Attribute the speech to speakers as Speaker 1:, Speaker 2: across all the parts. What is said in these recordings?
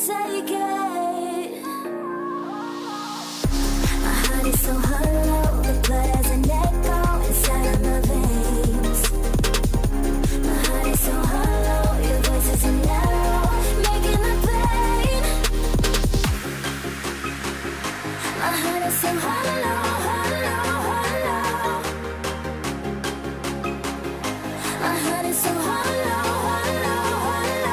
Speaker 1: take it. My heart is so hollow, the blood has an echo inside of my veins. My heart is so hollow, your voice is an arrow, making the pain. My heart is so hollow, hollow, hollow. My heart is so hollow, hollow, hollow.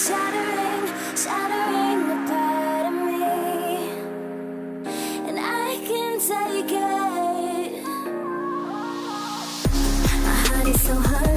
Speaker 1: Shattering, shattering a part of me, and I can take it. My heart is so hard.